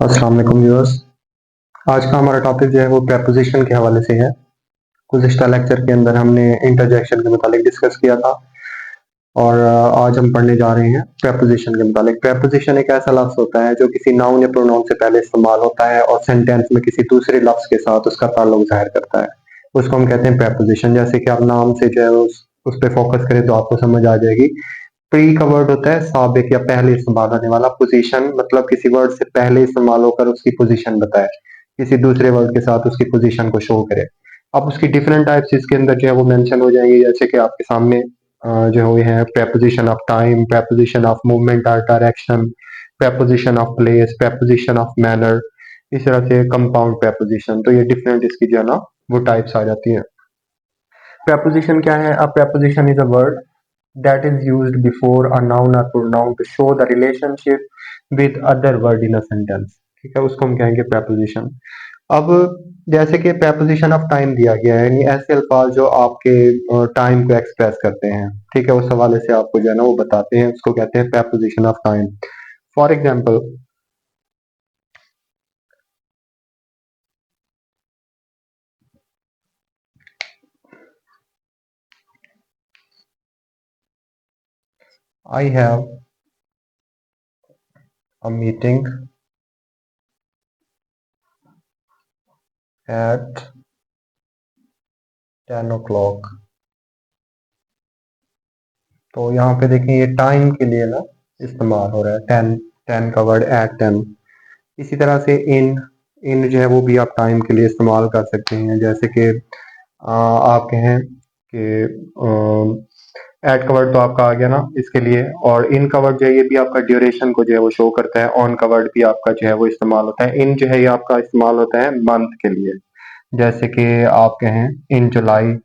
अस्सलाम वालेकुम व्यूअर्स। आज का हमारा टॉपिक जो है वो प्रेपोजिशन के हवाले से है। गुज़िश्ता लेक्चर के अंदर हमने इंटरजेक्शन के मुतालिक डिस्कस किया था और आज हम पढ़ने जा रहे हैं प्रेपोजिशन के मुतालिक। प्रेपोजिशन एक ऐसा लफ्ज़ होता है जो किसी नाउन या प्रोनाउन से पहले इस्तेमाल होता है और सेंटेंस में किसी दूसरे लफ्ज़ के साथ उसका ताल्लुक ज़ाहिर करता है। उसको हम कहते हैं प्रेपोजिशन। जैसे कि आप नाम से जो है उस पे फोकस करें तो आपको समझ आ जाएगी। प्री का वर्ड होता है साबिक या पहले इस्तेमाल होने वाला। पोजीशन मतलब किसी वर्ड से पहले इस्तेमाल होकर उसकी पोजीशन बताए, किसी दूसरे वर्ड के साथ उसकी पोजीशन को शो करे। अब उसकी डिफरेंट टाइप्स इसके अंदर जो है वो मेंशन हो जाएंगे, जैसे कि आपके सामने जो हुए हैं preposition of time, preposition of movement और direction, preposition of place, preposition of manner, इस तरह से कंपाउंड प्रेपोजिशन। तो ये डिफरेंट इसकी जो है ना वो टाइप्स आ जाती हैं। प्रेपोजिशन क्या है? A preposition is a word that is used before a noun or pronoun to show the relationship with other word in a sentence। ठीक है, उसको हम कहेंगे preposition। अब जैसे कि preposition of time दिया गया है, यानी ऐसे अल्फाज जो आपके टाइम को एक्सप्रेस करते हैं। ठीक है, उस हवाले से आपको जो है ना वो बताते हैं, उसको कहते हैं preposition of time। For example, I have a meeting at 10 o'clock। तो यहाँ पे देखिए ये टाइम के लिए ना इस्तेमाल हो रहा है, 10, 10 का वर्ड एट 10। इसी तरह से इन इन जो है वो भी आप टाइम के लिए इस्तेमाल कर सकते हैं। जैसे कि आप कहें कि एट का वर्ड तो आपका आ गया ना इसके लिए, और इन का वर्ड जो है ये भी आपका ड्यूरेशन को जो है वो शो करता है। ऑन का वर्ड भी आपका जो है वो इस्तेमाल होता है। इन जो है ये आपका इस्तेमाल होता है मंथ के लिए। जैसे कि आप कहें इन जुलाई,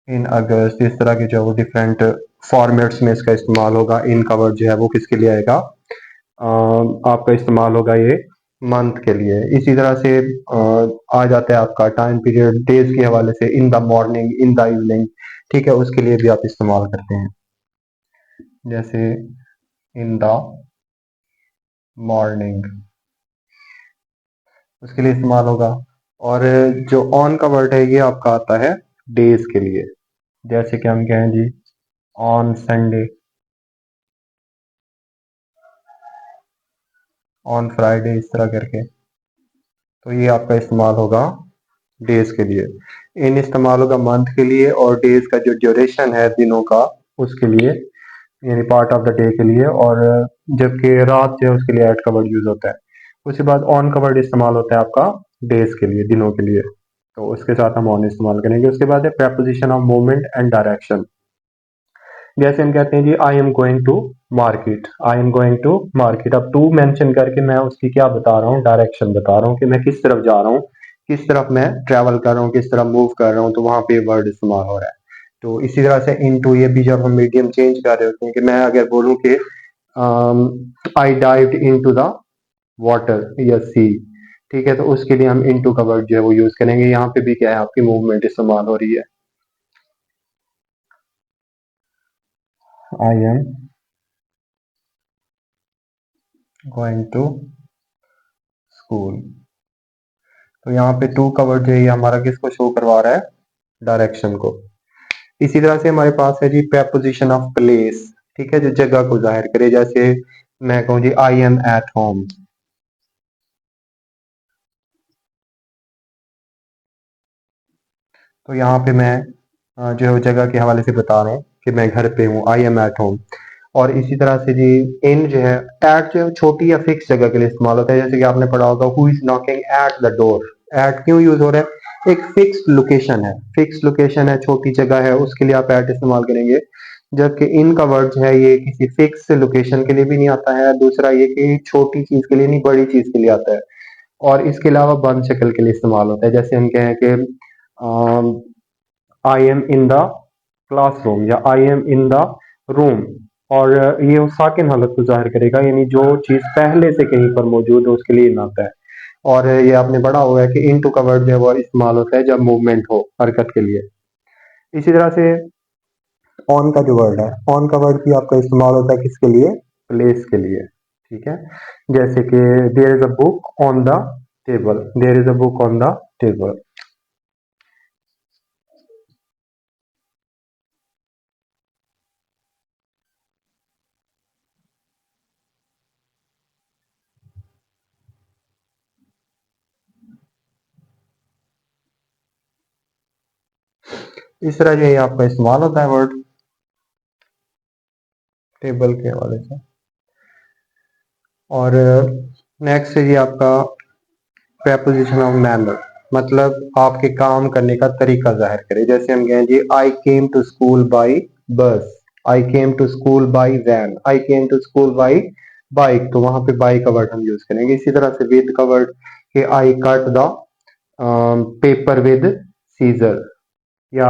इन अगस्त, इस तरह के जो है वो डिफरेंट फॉर्मेट्स में इसका इस्तेमाल होगा। इन का वर्ड जो है वो किसके लिए आएगा? आपका इस्तेमाल होगा ये मंथ के लिए। इसी तरह से आ जाता है आपका टाइम पीरियड डेज के हवाले से, in the morning, in the evening. ठीक है, उसके लिए भी आप इस्तेमाल करते हैं, जैसे इन द मॉर्निंग, उसके लिए इस्तेमाल होगा। और जो ऑन का वर्ड है ये आपका आता है डेज के लिए। जैसे कि हम कहें जी ऑन संडे, ऑन फ्राइडे, इस तरह करके। तो ये आपका इस्तेमाल होगा डेज के लिए। इन इस्तेमाल होगा मंथ के लिए, और डेज का जो ड्यूरेशन है दिनों का उसके लिए, यानी पार्ट ऑफ द डे के लिए। और जबकि रात जो है उसके लिए एट का वर्ड यूज होता है। उसके बाद ऑन का वर्ड इस्तेमाल होता है आपका डेज के लिए, दिनों के लिए। तो उसके साथ हम ऑन इस्तेमाल करेंगे। उसके बाद है preposition of movement and direction. जैसे हम कहते हैं जी I am going to market, I am going to market. अब टू मेंशन करके मैं उसकी क्या बता रहा हूँ? डायरेक्शन बता रहा हूँ कि मैं किस तरफ जा रहा हूँ, किस तरफ मैं ट्रेवल कर रहा हूँ, किस तरफ मूव कर रहा हूँ। तो वहां पे वर्ड इस्तेमाल हो रहा है। तो इसी तरह से इनटू, ये भी जब हम मीडियम चेंज कर रहे होते हैं, कि मैं अगर बोलूँ कि आई डाइव्ड इनटू द वाटर या सी, ठीक है, तो उसके लिए हम इनटू का वर्ड जो है वो यूज करेंगे। यहाँ पे भी क्या है, आपकी मूवमेंट इस्तेमाल हो रही है। I am going to school. तो यहाँ पे टू का वर्ड जो है ये हमारा किसको शो करवा रहा है? डायरेक्शन को। इसी तरह से हमारे पास है जी प्रेपोजिशन ऑफ प्लेस। ठीक है, जो जगह को जाहिर करे। जैसे मैं कहूँ जी आई एम एट होम, तो यहाँ पे मैं जो है वो जगह के हवाले से बता रहा हूँ कि मैं घर पे हूँ, आई एम एट होम। और इसी तरह से जी इन जो है, एट जो है छोटी या फिक्स जगह के लिए इस्तेमाल होता है। जैसे कि आपने पढ़ा होगा who is knocking at the door. At क्यों यूज हो रहा है? एक फिक्स लोकेशन है, फिक्स लोकेशन है, छोटी जगह है, उसके लिए आप एट इस्तेमाल करेंगे। जबकि इन का वर्ड जो है ये किसी फिक्स लोकेशन के लिए भी नहीं आता है। दूसरा ये कि छोटी चीज के लिए नहीं, बड़ी चीज के लिए आता है। और इसके अलावा बंद शक्ल के लिए इस्तेमाल होता है। जैसे हम कहें कि I am in the classroom या I am in the room. और ये उस साकिन हालत को जाहिर करेगा, यानी जो चीज पहले से कहीं पर मौजूद है उसके लिए इन आता है। और ये आपने पढ़ा हुआ है कि इन टू का वर्ड जो है वो इस्तेमाल होता है जब मूवमेंट हो, हरकत के लिए। इसी तरह से ऑन का जो वर्ड है, ऑन का वर्ड भी आपका इस्तेमाल होता है किसके लिए? प्लेस के लिए। ठीक है, जैसे कि there is a book on the table, there is a book on the table. इस तरह जो है आपका इस्तेमाल होता है वर्ड टेबल के हवाले से। और नेक्स्ट है जी आपका प्रेपोजिशन ऑफ मैनर, मतलब आपके काम करने का तरीका जाहिर करे। जैसे हम कहें जी I came to school by bus, I came to school by van, I came to school by bike, तो वहां पे बाई का वर्ड हम यूज करेंगे। इसी तरह से विद का वर्ड कि I cut the paper with scissor, या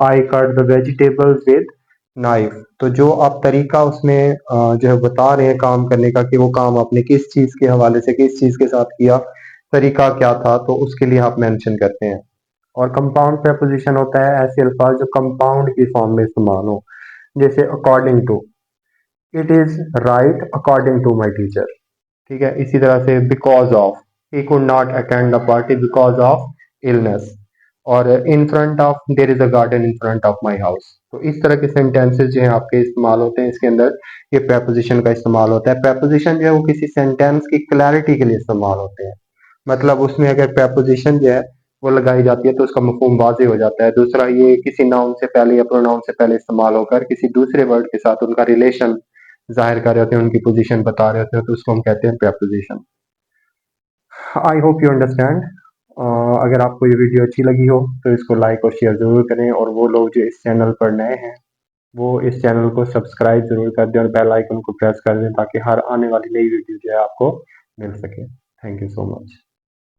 I cut the vegetable with knife. तो जो आप तरीका उसमें जो है बता रहे हैं काम करने का, कि वो काम आपने किस चीज के हवाले से किस चीज के साथ किया, तरीका क्या था, तो उसके लिए आप मेंशन करते हैं। और कंपाउंड प्रेपोजिशन होता है ऐसे अल्फाज जो कंपाउंड की फॉर्म में इस्तेमाल हो, जैसे according to, it is right according to my teacher. ठीक है, इसी तरह से because of, he could not attend the party because of illness. और in front of, there is a garden in front of my house. तो इस तरह के सेंटेंसेस जो है आपके इस्तेमाल होते हैं इसके अंदर, ये प्रेपोजिशन का इस्तेमाल होता है। प्रेपोजिशन जो है वो किसी सेंटेंस की क्लैरिटी के लिए इस्तेमाल होते हैं, मतलब उसमें अगर प्रेपोजिशन जो है वो लगाई जाती है तो उसका मफहूम वाज़ेह हो जाता है। दूसरा, ये किसी नाउन से पहले या प्रोनाउन से पहले इस्तेमाल होकर किसी दूसरे वर्ड के साथ उनका रिलेशन जाहिर कर रहे होते हैं, उनकी पोजीशन बता रहे होते हैं, तो उसको हम कहते हैं preposition. I hope you understand. अगर आपको ये वीडियो अच्छी लगी हो तो इसको लाइक और शेयर ज़रूर करें, और वो लोग जो इस चैनल पर नए हैं वो इस चैनल को सब्सक्राइब ज़रूर कर दें और बेल आइकन को प्रेस कर दें, ताकि हर आने वाली नई वीडियो जो है आपको मिल सके। Thank you so much.